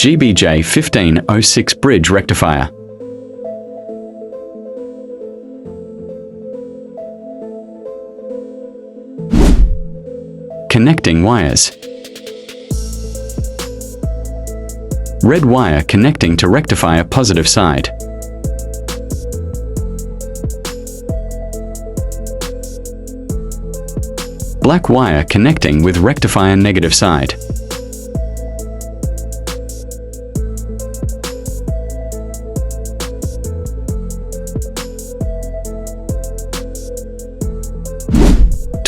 GBJ1506 bridge rectifier. Connecting wires. Red wire connecting to rectifier positive side. Black wire connecting with rectifier negative side.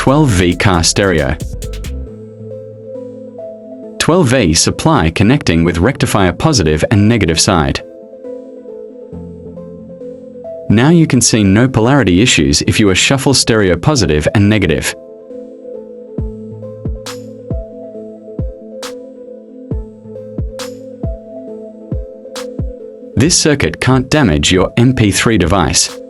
(12V) car stereo. 12V supply connecting with rectifier positive and negative side. Now you can see no polarity issues if you are shuffle stereo positive and negative. This circuit can't damage your MP3 device.